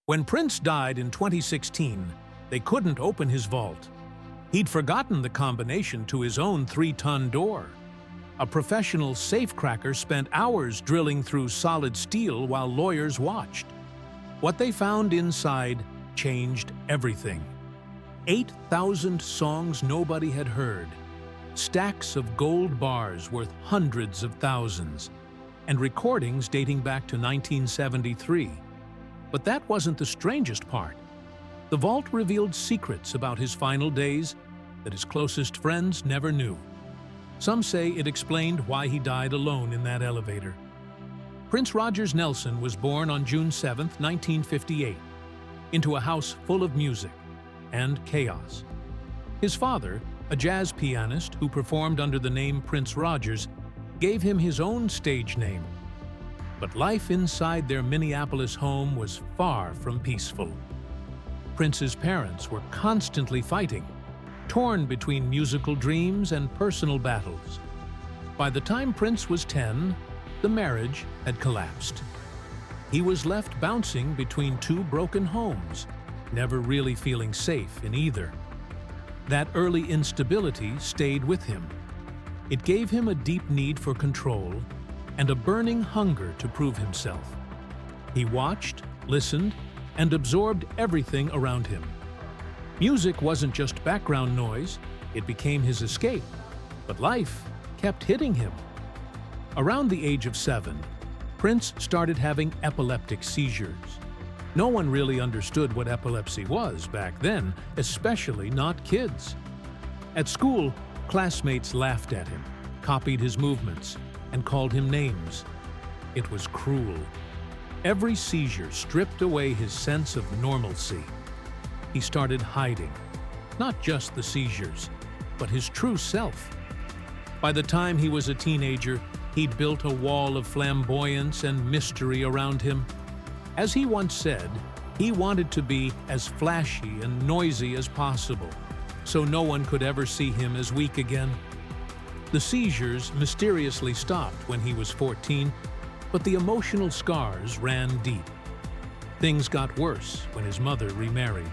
When Prince died in 2016, they couldn't open his vault. He'd forgotten the combination to his own 3-ton door. A professional safecracker spent hours drilling through solid steel while lawyers watched. What they found inside changed everything. 8,000 songs nobody had heard, stacks of gold bars worth hundreds of thousands, and recordings dating back to 1973. But that wasn't the strangest part. The vault revealed secrets about his final days that his closest friends never knew. Some say it explained why he died alone in that elevator. Prince Rogers Nelson was born on June 7, 1958, into a house full of music and chaos. His father, a jazz pianist who performed under the name Prince Rogers, gave him his own stage name. But life inside their Minneapolis home was far from peaceful. Prince's parents were constantly fighting, torn between musical dreams and personal battles. By the time Prince was 10, the marriage had collapsed. He was left bouncing between two broken homes, never really feeling safe in either. That early instability stayed with him. It gave him a deep need for control and a burning hunger to prove himself. He watched, listened, and absorbed everything around him. Music wasn't just background noise, it became his escape. But life kept hitting him. Around the age of 7, Prince started having epileptic seizures. No one really understood what epilepsy was back then, especially not kids. At school, classmates laughed at him, copied his movements, and called him names. It was cruel. Every seizure stripped away his sense of normalcy. He started hiding, not just the seizures, but his true self. By the time he was a teenager, he'd built a wall of flamboyance and mystery around him. As he once said, he wanted to be as flashy and noisy as possible, so no one could ever see him as weak again. The seizures mysteriously stopped when he was 14, but the emotional scars ran deep. Things got worse when his mother remarried.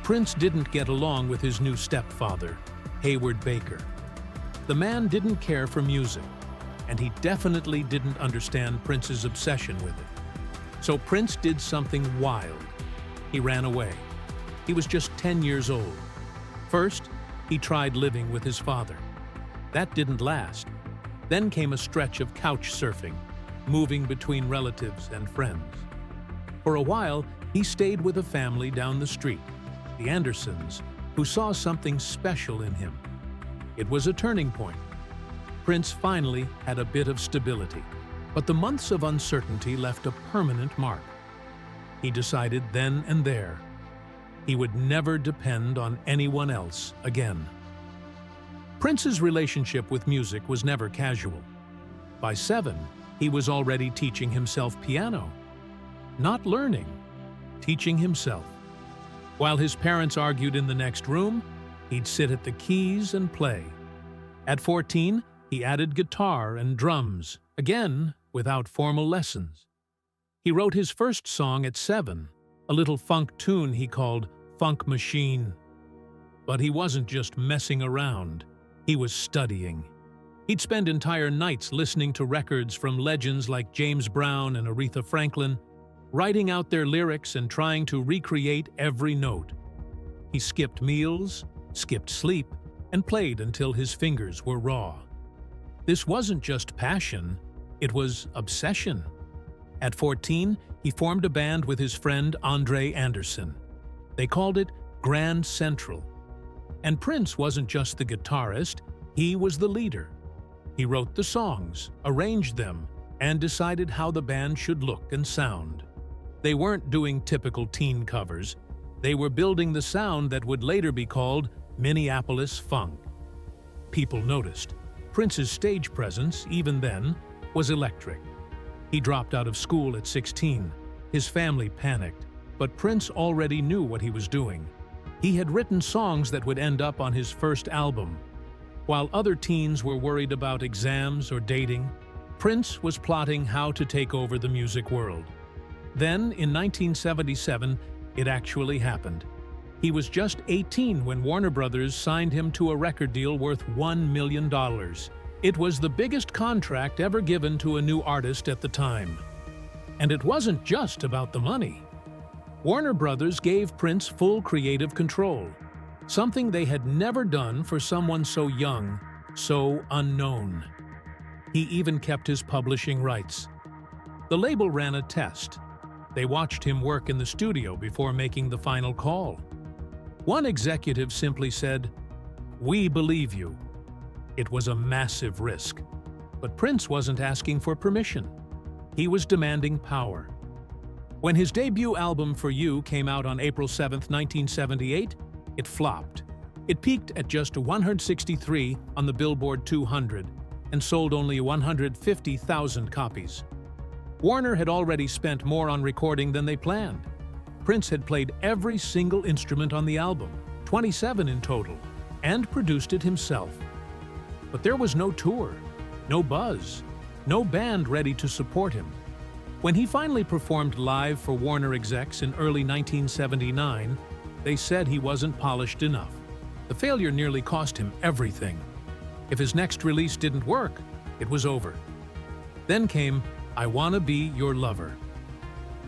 Prince didn't get along with his new stepfather, Hayward Baker. The man didn't care for music, and he definitely didn't understand Prince's obsession with it. So Prince did something wild. He ran away. He was just 10 years old. First, he tried living with his father. That didn't last. Then came a stretch of couch surfing, moving between relatives and friends. For a while, he stayed with a family down the street, the Andersons, who saw something special in him. It was a turning point. Prince finally had a bit of stability, but the months of uncertainty left a permanent mark. He decided then and there he would never depend on anyone else again. Prince's relationship with music was never casual. By 7, he was already teaching himself piano. Not learning, teaching himself. While his parents argued in the next room, he'd sit at the keys and play. At 14, he added guitar and drums, again without formal lessons. He wrote his first song at 7, a little funk tune he called Funk Machine. But he wasn't just messing around. He was studying. He'd spend entire nights listening to records from legends like James Brown and Aretha Franklin, writing out their lyrics and trying to recreate every note. He skipped meals, skipped sleep, and played until his fingers were raw. This wasn't just passion, it was obsession. At 14, he formed a band with his friend Andre Anderson. They called it Grand Central. And Prince wasn't just the guitarist, he was the leader. He wrote the songs, arranged them, and decided how the band should look and sound. They weren't doing typical teen covers. They were building the sound that would later be called Minneapolis Funk. People noticed. Prince's stage presence, even then, was electric. He dropped out of school at 16. His family panicked, but Prince already knew what he was doing. He had written songs that would end up on his first album. While other teens were worried about exams or dating, Prince was plotting how to take over the music world. Then, in 1977, it actually happened. He was just 18 when Warner Brothers signed him to a record deal worth $1 million. It was the biggest contract ever given to a new artist at the time. And it wasn't just about the money. Warner Brothers gave Prince full creative control, something they had never done for someone so young, so unknown. He even kept his publishing rights. The label ran a test. They watched him work in the studio before making the final call. One executive simply said, "We believe you." It was a massive risk. But Prince wasn't asking for permission. He was demanding power. When his debut album For You came out on April 7, 1978, it flopped. It peaked at just 163 on the Billboard 200 and sold only 150,000 copies. Warner had already spent more on recording than they planned. Prince had played every single instrument on the album, 27 in total, and produced it himself. But there was no tour, no buzz, no band ready to support him. When he finally performed live for Warner execs in early 1979, they said he wasn't polished enough. The failure nearly cost him everything. If his next release didn't work, it was over. Then came I Wanna Be Your Lover.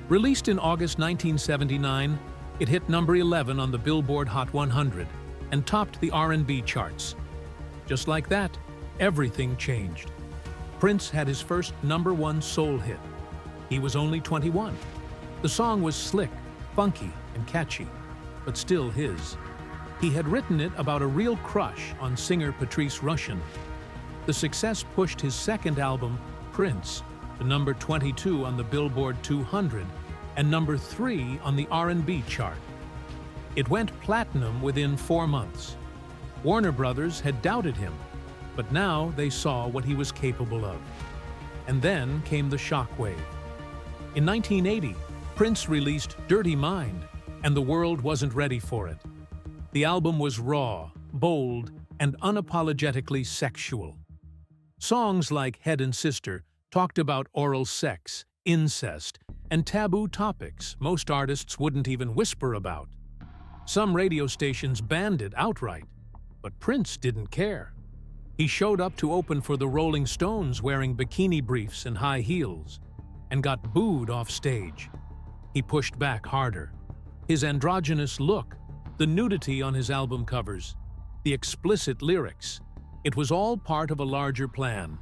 Released in August 1979, it hit number 11 on the Billboard Hot 100 and topped the R&B charts. Just like that, everything changed. Prince had his first #1 soul hit. He was only 21. The song was slick, funky, and catchy, but still his. He had written it about a real crush on singer Patrice Rushen. The success pushed his second album, Prince, to number 22 on the Billboard 200 and number 3 on the R&B chart. It went platinum within 4 months. Warner Brothers had doubted him, but now they saw what he was capable of. And then came the shockwave. In 1980, Prince released Dirty Mind, and the world wasn't ready for it. The album was raw, bold, and unapologetically sexual. Songs like Head and Sister talked about oral sex, incest, and taboo topics most artists wouldn't even whisper about. Some radio stations banned it outright, but Prince didn't care. He showed up to open for the Rolling Stones wearing bikini briefs and high heels, and got booed off stage. He pushed back harder. His androgynous look, the nudity on his album covers, the explicit lyrics, it was all part of a larger plan.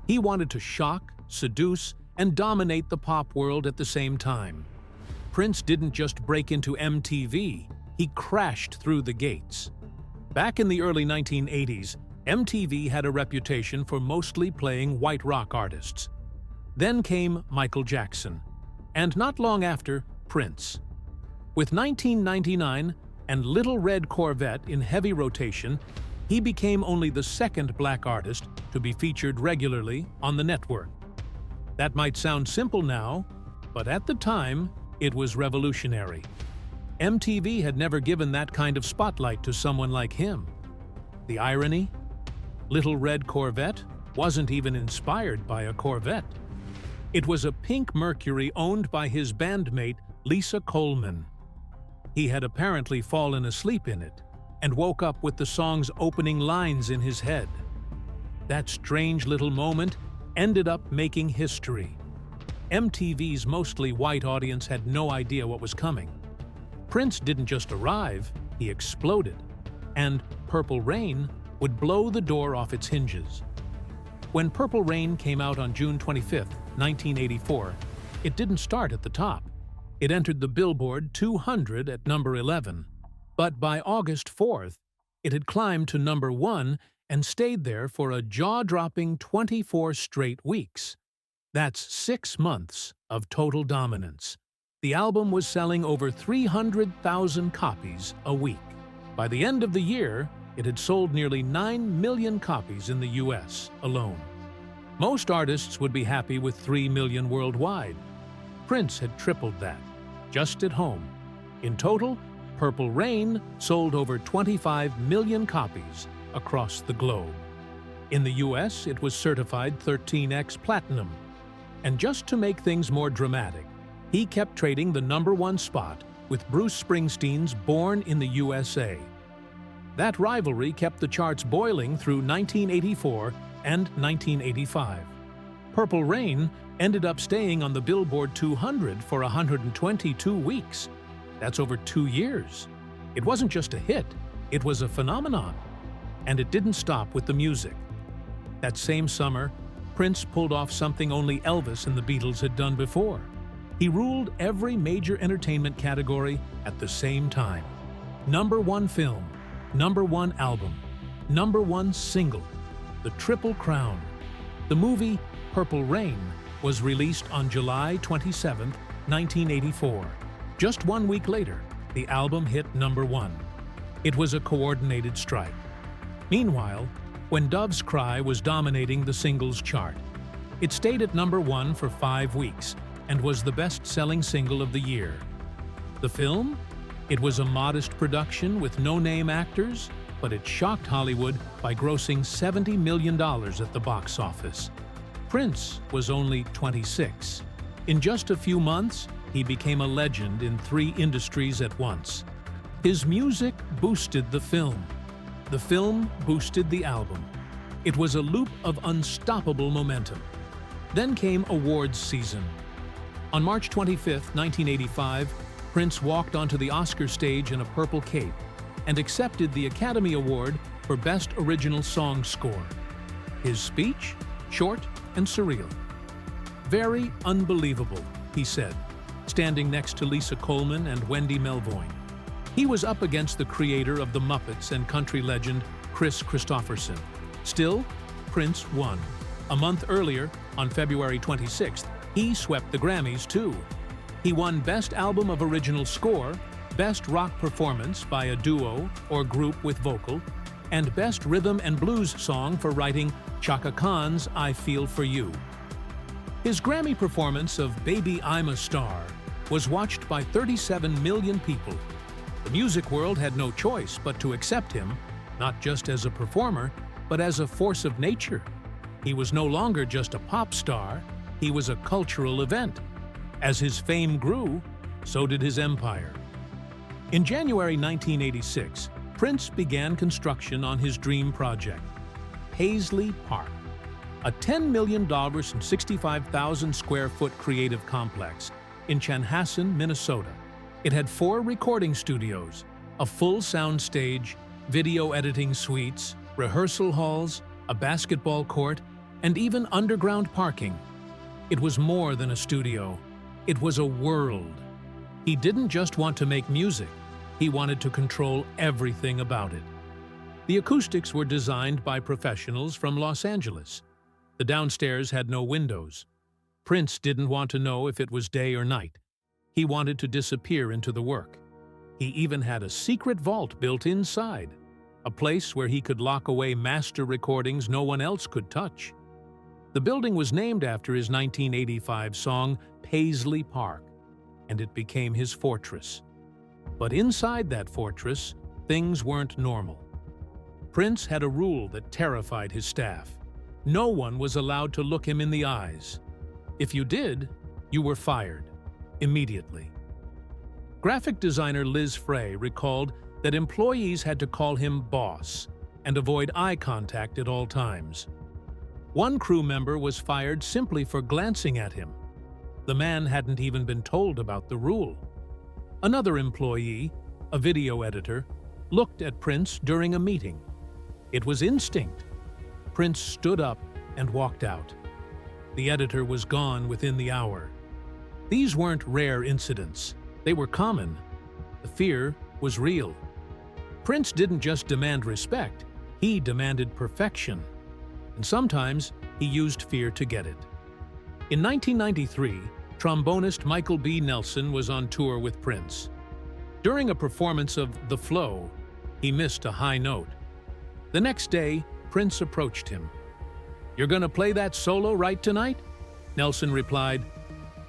He wanted to shock, seduce, and dominate the pop world at the same time. Prince didn't just break into MTV, he crashed through the gates. Back in the early 1980s, MTV had a reputation for mostly playing white rock artists. Then came Michael Jackson, and not long after, Prince. With 1999 and Little Red Corvette in heavy rotation, he became only the second black artist to be featured regularly on the network. That might sound simple now, but at the time, it was revolutionary. MTV had never given that kind of spotlight to someone like him. The irony? Little Red Corvette wasn't even inspired by a Corvette. It was a pink Mercury owned by his bandmate Lisa Coleman. He had apparently fallen asleep in it and woke up with the song's opening lines in his head. That strange little moment ended up making history. MTV's mostly white audience had no idea what was coming. Prince didn't just arrive, he exploded, and Purple Rain would blow the door off its hinges. When Purple Rain came out on June 25, 1984, it didn't start at the top. It entered the Billboard 200 at number 11, but by August 4th, it had climbed to number 1 and stayed there for a jaw-dropping 24 straight weeks. That's 6 months of total dominance. The album was selling over 300,000 copies a week. By the end of the year, it had sold nearly 9 million copies in the US alone. Most artists would be happy with 3 million worldwide. Prince had tripled that, just at home. In total, Purple Rain sold over 25 million copies across the globe. In the US, it was certified 13x platinum. And just to make things more dramatic, He kept trading the #1 spot with Bruce Springsteen's Born in the USA. That rivalry kept the charts boiling through 1984 and 1985. Purple Rain ended up staying on the Billboard 200 for 122 weeks. That's over 2 years. It wasn't just a hit, it was a phenomenon. And it didn't stop with the music. That same summer, Prince pulled off something only Elvis and the Beatles had done before. He ruled every major entertainment category at the same time. #1 film, #1 album, #1 single, the Triple Crown. The movie Purple Rain was released on July 27, 1984. Just 1 week later, the album hit #1. It was a coordinated strike. Meanwhile, When Doves Cry was dominating the singles chart. It stayed at #1 for 5 weeks and was the best-selling single of the year. The film? It was a modest production with no-name actors, but it shocked Hollywood by grossing $70 million at the box office. Prince was only 26. In just a few months, he became a legend in 3 industries at once. His music boosted the film. The film boosted the album. It was a loop of unstoppable momentum. Then came awards season. On March 25, 1985, Prince walked onto the Oscar stage in a purple cape and accepted the Academy Award for Best Original Song Score. His speech? Short and surreal. "Very unbelievable," he said, standing next to Lisa Coleman and Wendy Melvoin. He was up against the creator of The Muppets and country legend Chris Christopherson. Still, Prince won. A month earlier, on February 26th, he swept the Grammys too. He won Best Album of Original Score, Best Rock Performance by a Duo or Group with Vocal, and Best Rhythm and Blues Song for writing Chaka Khan's I Feel For You. His Grammy performance of Baby I'm a Star was watched by 37 million people. The music world had no choice but to accept him, not just as a performer, but as a force of nature. He was no longer just a pop star, he was a cultural event. As his fame grew, so did his empire. In January 1986, Prince began construction on his dream project, Paisley Park, a $10 million and 65,000 square foot creative complex in Chanhassen, Minnesota. It had 4 recording studios, a full sound stage, video editing suites, rehearsal halls, a basketball court, and even underground parking. It was more than a studio. It was a world. He didn't just want to make music, he wanted to control everything about it. The acoustics were designed by professionals from Los Angeles. The downstairs had no windows. Prince didn't want to know if it was day or night. He wanted to disappear into the work. He even had a secret vault built inside, a place where he could lock away master recordings no one else could touch. The building was named after his 1985 song, Paisley Park, and it became his fortress. But inside that fortress, things weren't normal. Prince had a rule that terrified his staff. No one was allowed to look him in the eyes. If you did, you were fired. Immediately. Graphic designer Liz Frey recalled that employees had to call him boss and avoid eye contact at all times. One crew member was fired simply for glancing at him. The man hadn't even been told about the rule. Another employee, a video editor, looked at Prince during a meeting. It was instinct. Prince stood up and walked out. The editor was gone within the hour. These weren't rare incidents. They were common. The fear was real. Prince didn't just demand respect, he demanded perfection. And sometimes he used fear to get it. In 1993, trombonist Michael B. Nelson was on tour with Prince. During a performance of The Flow, he missed a high note. The next day, Prince approached him. "You're gonna play that solo right tonight?" Nelson replied,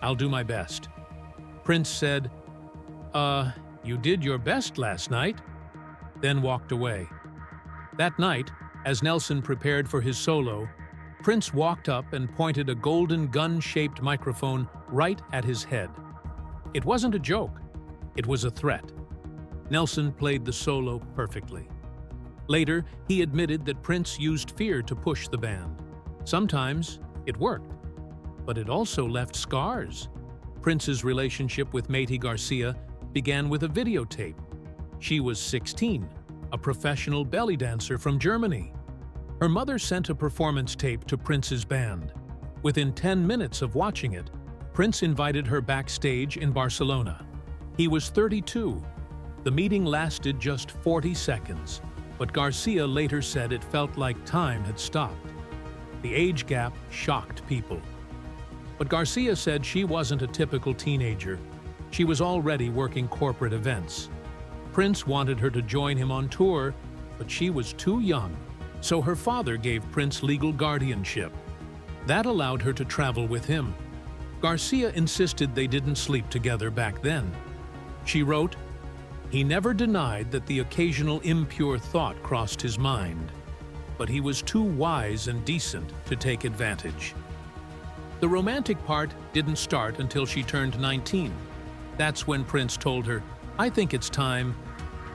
"I'll do my best." Prince said, You did your best last night," then walked away. That night, as Nelson prepared for his solo, Prince walked up and pointed a golden gun-shaped microphone right at his head. It wasn't a joke. It was a threat. Nelson played the solo perfectly. Later, he admitted that Prince used fear to push the band. Sometimes it worked, but it also left scars. Prince's relationship with Matey Garcia began with a videotape. She was 16, a professional belly dancer from Germany. Her mother sent a performance tape to Prince's band. Within 10 minutes of watching it, Prince invited her backstage in Barcelona. He was 32. The meeting lasted just 40 seconds, but Garcia later said it felt like time had stopped. The age gap shocked people. But Garcia said she wasn't a typical teenager. She was already working corporate events. Prince wanted her to join him on tour, but she was too young, so her father gave Prince legal guardianship. That allowed her to travel with him. Garcia insisted they didn't sleep together back then. She wrote, "He never denied that the occasional impure thought crossed his mind, but he was too wise and decent to take advantage." The romantic part didn't start until she turned 19. That's when Prince told her, "I think it's time,"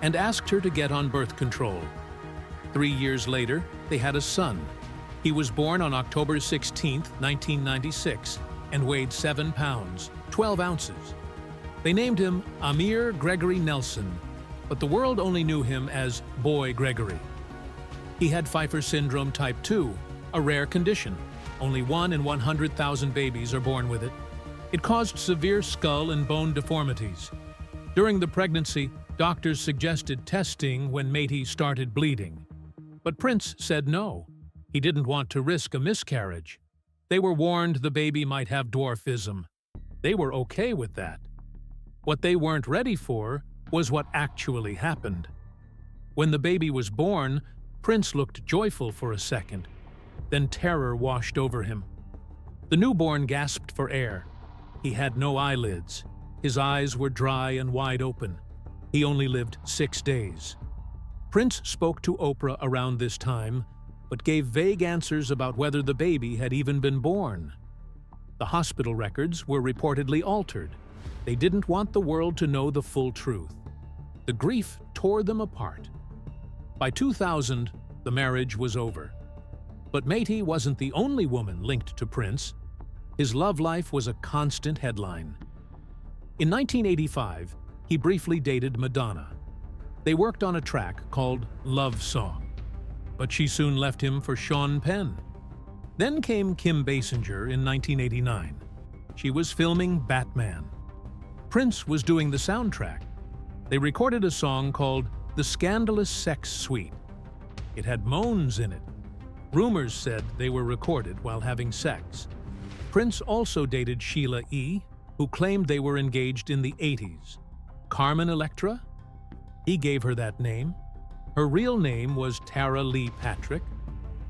and asked her to get on birth control. 3 years later, they had a son. He was born on October 16, 1996, and weighed 7 pounds, 12 ounces. They named him Amir Gregory Nelson, but the world only knew him as Boy Gregory. He had Pfeiffer syndrome type 2, a rare condition. Only 1 in 100,000 babies are born with it. It caused severe skull and bone deformities. During the pregnancy, doctors suggested testing when Matey started bleeding. But Prince said no. He didn't want to risk a miscarriage. They were warned the baby might have dwarfism. They were okay with that. What they weren't ready for was what actually happened. When the baby was born, Prince looked joyful for a second. Then terror washed over him. The newborn gasped for air. He had no eyelids. His eyes were dry and wide open. He only lived 6 days. Prince spoke to Oprah around this time, but gave vague answers about whether the baby had even been born. The hospital records were reportedly altered. They didn't want the world to know the full truth. The grief tore them apart. By 2000, the marriage was over. But Matey wasn't the only woman linked to Prince. His love life was a constant headline. In 1985, he briefly dated Madonna. They worked on a track called Love Song, but she soon left him for Sean Penn. Then came Kim Basinger in 1989. She was filming Batman. Prince was doing the soundtrack. They recorded a song called The Scandalous Sex Suite. It had moans in it. Rumors said they were recorded while having sex. Prince also dated Sheila E., who claimed they were engaged in the 80s. Carmen Electra? He gave her that name. Her real name was Tara Lee Patrick.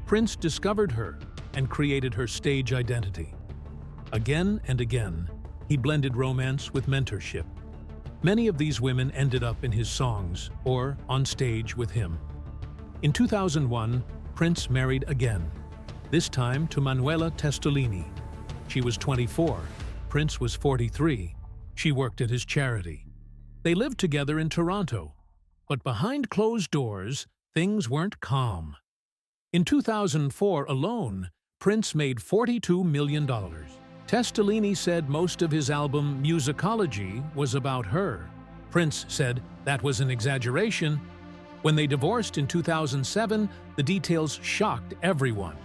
Prince discovered her and created her stage identity. Again and again, he blended romance with mentorship. Many of these women ended up in his songs or on stage with him. In 2001, Prince married again, this time to Manuela Testolini. She was 24. Prince was 43. She worked at his charity. They lived together in Toronto, but behind closed doors, things weren't calm. In 2004 alone, Prince made $42 million. Testolini said most of his album Musicology was about her. Prince said that was an exaggeration. When they divorced in 2007, the details shocked everyone.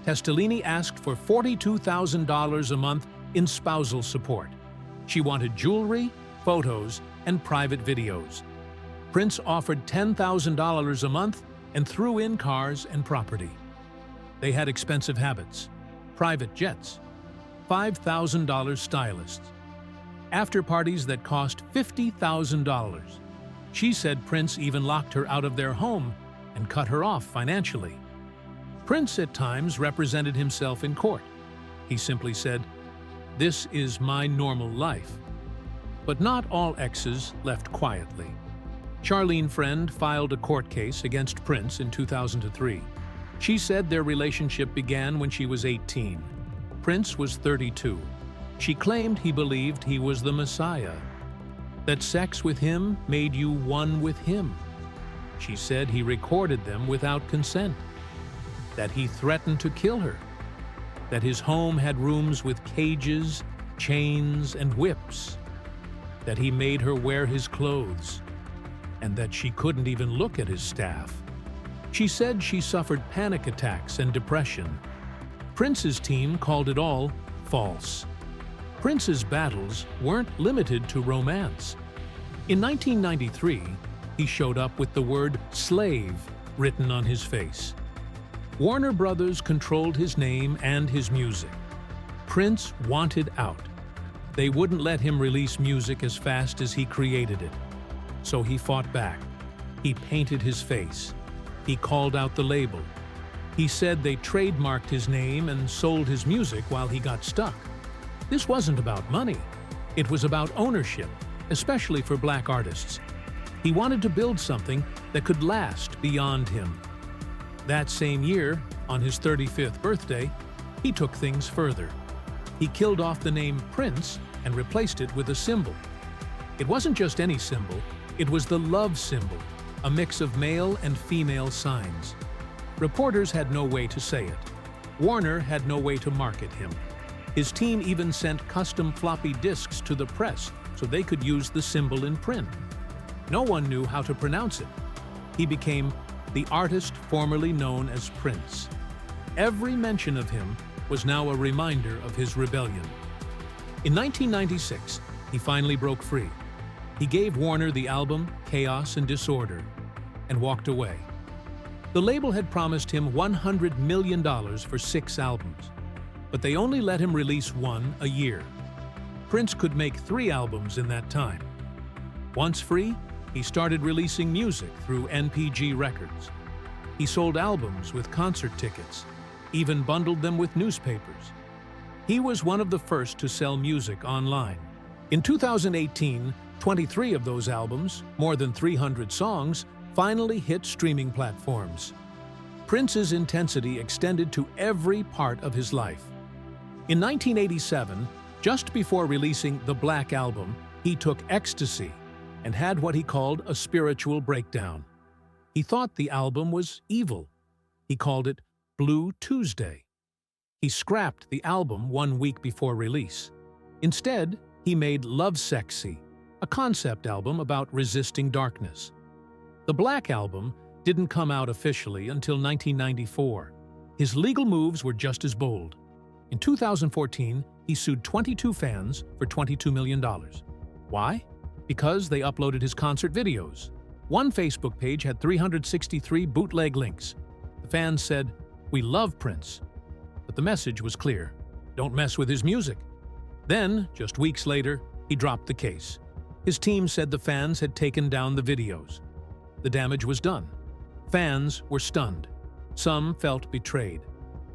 Testolini asked for $42,000 a month in spousal support. She wanted jewelry, photos, and private videos. Prince offered $10,000 a month and threw in cars and property. They had expensive habits, private jets, $5,000 stylists, after parties that cost $50,000. She said Prince even locked her out of their home and cut her off financially. Prince at times represented himself in court. He simply said, "This is my normal life." But not all exes left quietly. Charlene Friend filed a court case against Prince in 2003. She said their relationship began when she was 18. Prince was 32. She claimed he believed he was the Messiah, that sex with him made you one with him. She said he recorded them without consent, that he threatened to kill her, that his home had rooms with cages, chains, and whips, that he made her wear his clothes, and that she couldn't even look at his staff. She said she suffered panic attacks and depression. Prince's team called it all false. Prince's battles weren't limited to romance. In 1993, he showed up with the word slave written on his face. Warner Brothers controlled his name and his music. Prince wanted out. They wouldn't let him release music as fast as he created it. So he fought back. He painted his face. He called out the label. He said they trademarked his name and sold his music while he got stuck. This wasn't about money. It was about ownership, especially for black artists. He wanted to build something that could last beyond him. That same year, on his 35th birthday, he took things further. He killed off the name Prince and replaced it with a symbol. It wasn't just any symbol, it was the love symbol, a mix of male and female signs. Reporters had no way to say it. Warner had no way to market him. His team even sent custom floppy disks to the press so they could use the symbol in print. No one knew how to pronounce it. He became the artist formerly known as Prince. Every mention of him was now a reminder of his rebellion. In 1996, he finally broke free. He gave Warner the album Chaos and Disorder and walked away. The label had promised him $100 million for 6 albums, but they only let him release one a year. Prince could make 3 albums in that time. Once free, he started releasing music through NPG Records. He sold albums with concert tickets, even bundled them with newspapers. He was one of the first to sell music online. In 2018, 23 of those albums, more than 300 songs, finally hit streaming platforms. Prince's intensity extended to every part of his life. In 1987, just before releasing the Black Album, he took ecstasy and had what he called a spiritual breakdown. He thought the album was evil. He called it Blue Tuesday. He scrapped the album 1 week before release. Instead, he made Love Sexy, a concept album about resisting darkness. The Black Album didn't come out officially until 1994. His legal moves were just as bold. In 2014, he sued 22 fans for $22 million. Why? Because they uploaded his concert videos. One Facebook page had 363 bootleg links. The fans said, "We love Prince." But the message was clear: don't mess with his music. Then, just weeks later, he dropped the case. His team said the fans had taken down the videos. The damage was done. Fans were stunned. Some felt betrayed.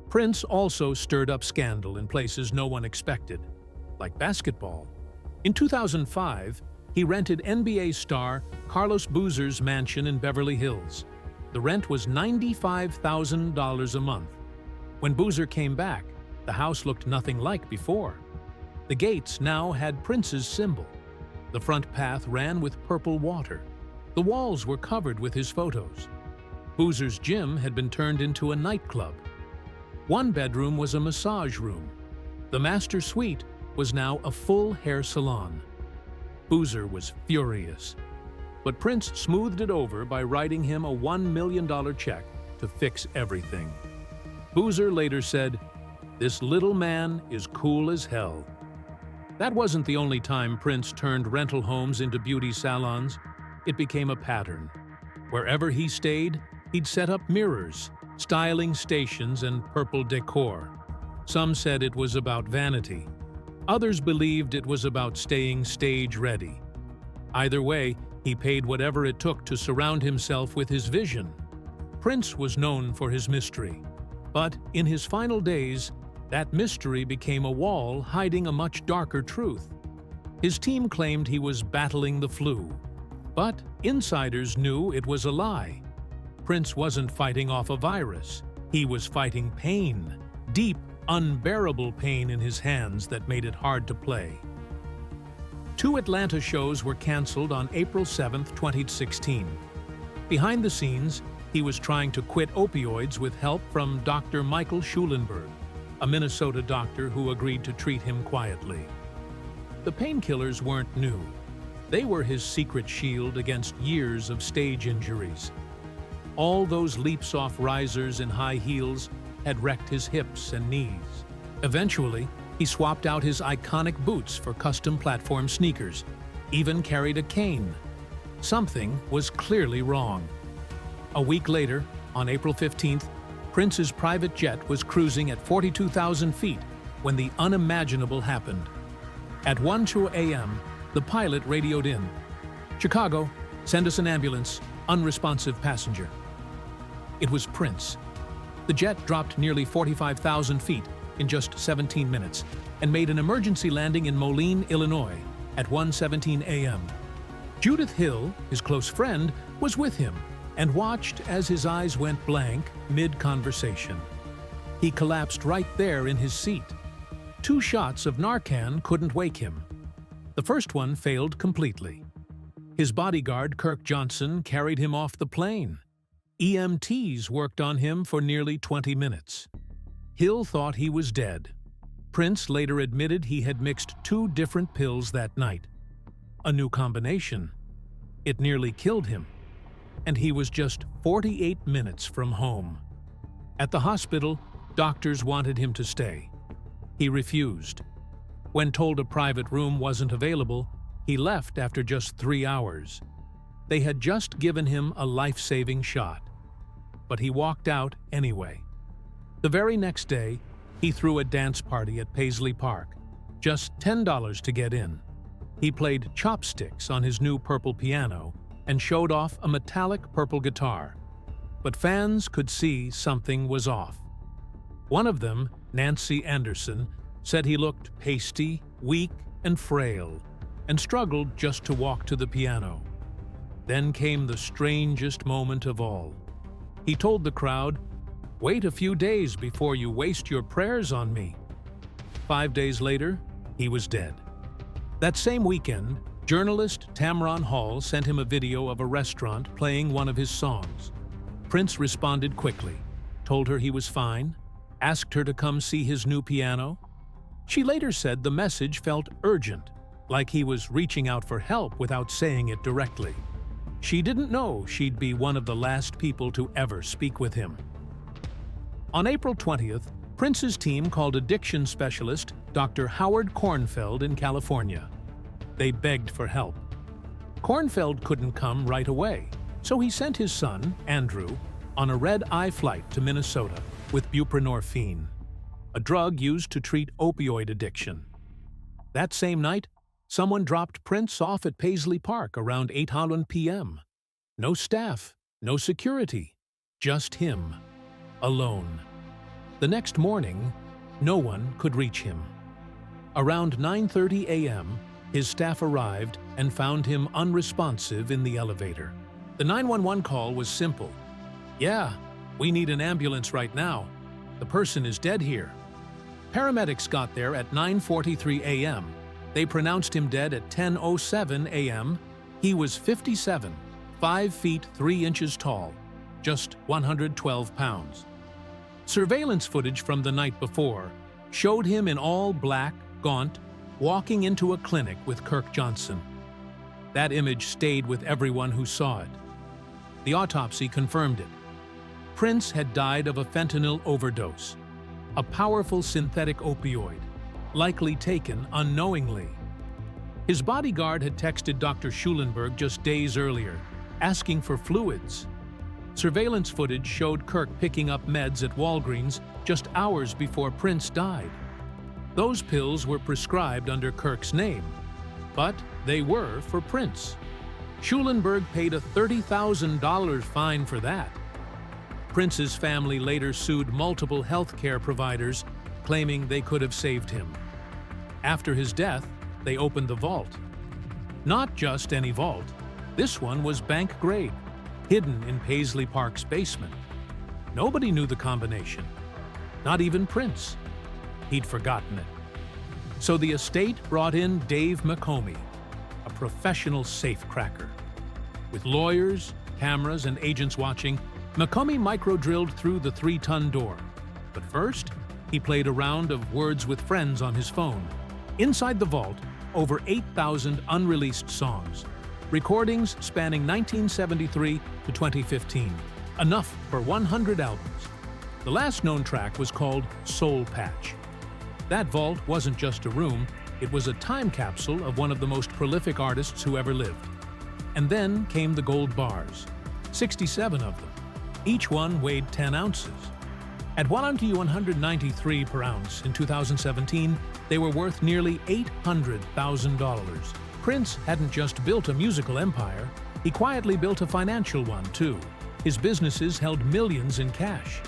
Prince also stirred up scandal in places no one expected, like basketball. In 2005, he rented NBA star Carlos Boozer's mansion in Beverly Hills. The rent was $95,000 a month. When Boozer came back, the house looked nothing like before. The gates now had Prince's symbol. The front path ran with purple water. The walls were covered with his photos. Boozer's gym had been turned into a nightclub. One bedroom was a massage room. The master suite was now a full hair salon. Boozer was furious, but Prince smoothed it over by writing him a $1 million check to fix everything. Boozer later said, "This little man is cool as hell." That wasn't the only time Prince turned rental homes into beauty salons. It became a pattern. Wherever he stayed, he'd set up mirrors, styling stations, and purple decor. Some said it was about vanity. Others believed it was about staying stage-ready. Either way, he paid whatever it took to surround himself with his vision. Prince was known for his mystery. But in his final days, that mystery became a wall hiding a much darker truth. His team claimed he was battling the flu, but insiders knew it was a lie. Prince wasn't fighting off a virus. He was fighting pain, deep unbearable pain in his hands that made it hard to play. 2 Atlanta shows were canceled on April 7, 2016. Behind the scenes, he was trying to quit opioids with help from Dr. Michael Schulenberg, a Minnesota doctor who agreed to treat him quietly. The painkillers weren't new. They were his secret shield against years of stage injuries. All those leaps off risers in high heels had wrecked his hips and knees. Eventually, he swapped out his iconic boots for custom platform sneakers, even carried a cane. Something was clearly wrong. A week later, on April 15th, Prince's private jet was cruising at 42,000 feet when the unimaginable happened. At 1:02 a.m., the pilot radioed in, "Chicago, send us an ambulance, unresponsive passenger." It was Prince. The jet dropped nearly 45,000 feet in just 17 minutes and made an emergency landing in Moline, Illinois at 1:17 a.m. Judith Hill, his close friend, was with him and watched as his eyes went blank mid-conversation. He collapsed right there in his seat. 2 shots of Narcan couldn't wake him. The first one failed completely. His bodyguard, Kirk Johnson, carried him off the plane. EMTs worked on him for nearly 20 minutes. Hill thought he was dead. Prince later admitted he had mixed 2 different pills that night. A new combination. It nearly killed him. And he was just 48 minutes from home. At the hospital, doctors wanted him to stay. He refused. When told a private room wasn't available, he left after just 3 hours. They had just given him a life-saving shot. But he walked out anyway. The very next day, he threw a dance party at Paisley Park. Just $10 to get in. He played chopsticks on his new purple piano and showed off a metallic purple guitar. But fans could see something was off. One of them, Nancy Anderson, said he looked pasty, weak, and frail, and struggled just to walk to the piano. Then came the strangest moment of all. He told the crowd, "Wait a few days before you waste your prayers on me." 5 days later, he was dead. That same weekend, journalist Tamron Hall sent him a video of a restaurant playing one of his songs. Prince responded quickly, told her he was fine, asked her to come see his new piano. She later said the message felt urgent, like he was reaching out for help without saying it directly. She didn't know she'd be one of the last people to ever speak with him. On April 20th, Prince's team called addiction specialist Dr. Howard Kornfeld in California. They begged for help. Kornfeld couldn't come right away, so he sent his son, Andrew, on a red-eye flight to Minnesota with buprenorphine, a drug used to treat opioid addiction. That same night, someone dropped Prince off at Paisley Park around 8:00 p.m. No staff, no security, just him, alone. The next morning, no one could reach him. Around 9:30 a.m., his staff arrived and found him unresponsive in the elevator. The 911 call was simple. "Yeah, we need an ambulance right now. The person is dead here." Paramedics got there at 9:43 a.m. They pronounced him dead at 10:07 a.m. He was 57, 5 feet 3 inches tall, just 112 pounds. Surveillance footage from the night before showed him in all black, gaunt, walking into a clinic with Kirk Johnson. That image stayed with everyone who saw it. The autopsy confirmed it. Prince had died of a fentanyl overdose, a powerful synthetic opioid, likely taken unknowingly. His bodyguard had texted Dr. Schulenberg just days earlier, asking for fluids. Surveillance footage showed Kirk picking up meds at Walgreens just hours before Prince died. Those pills were prescribed under Kirk's name, but they were for Prince. Schulenberg paid a $30,000 fine for that. Prince's family later sued multiple health care providers, claiming they could have saved him. After his death, they opened the vault. Not just any vault. This one was bank grade, hidden in Paisley Park's basement. Nobody knew the combination, not even Prince. he'd forgotten it. So the estate brought in Dave McComey, a professional safecracker. With lawyers, cameras, and agents watching, McComey micro-drilled through the 3-ton door. But first, he played a round of Words with Friends on his phone. Inside the vault, over 8,000 unreleased songs, recordings spanning 1973 to 2015, enough for 100 albums. The last known track was called Soul Patch. That vault wasn't just a room, it was a time capsule of one of the most prolific artists who ever lived. And then came the gold bars, 67 of them. Each one weighed 10 ounces. At $193 per ounce in 2017, they were worth nearly $800,000. Prince hadn't just built a musical empire, he quietly built a financial one too. His businesses held millions in cash.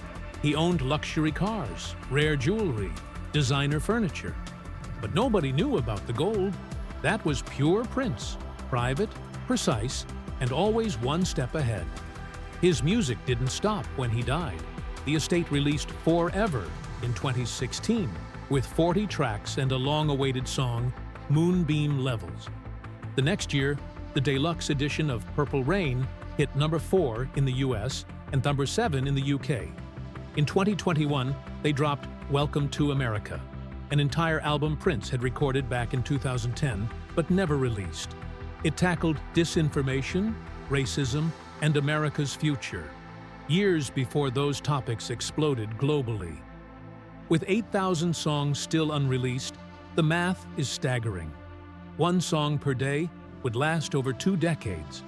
He owned luxury cars, rare jewelry, designer furniture. But nobody knew about the gold. That was pure Prince, private, precise, and always one step ahead. His music didn't stop when he died. The estate released Forever in 2016, with 40 tracks and a long-awaited song, Moonbeam Levels. The next year, the deluxe edition of Purple Rain hit number 4 in the US and number 7 in the UK. In 2021, they dropped Welcome to America, an entire album Prince had recorded back in 2010 but never released. It tackled disinformation, racism, and America's future, years before those topics exploded globally. With 8,000 songs still unreleased, the math is staggering. One song per day would last over 2 decades.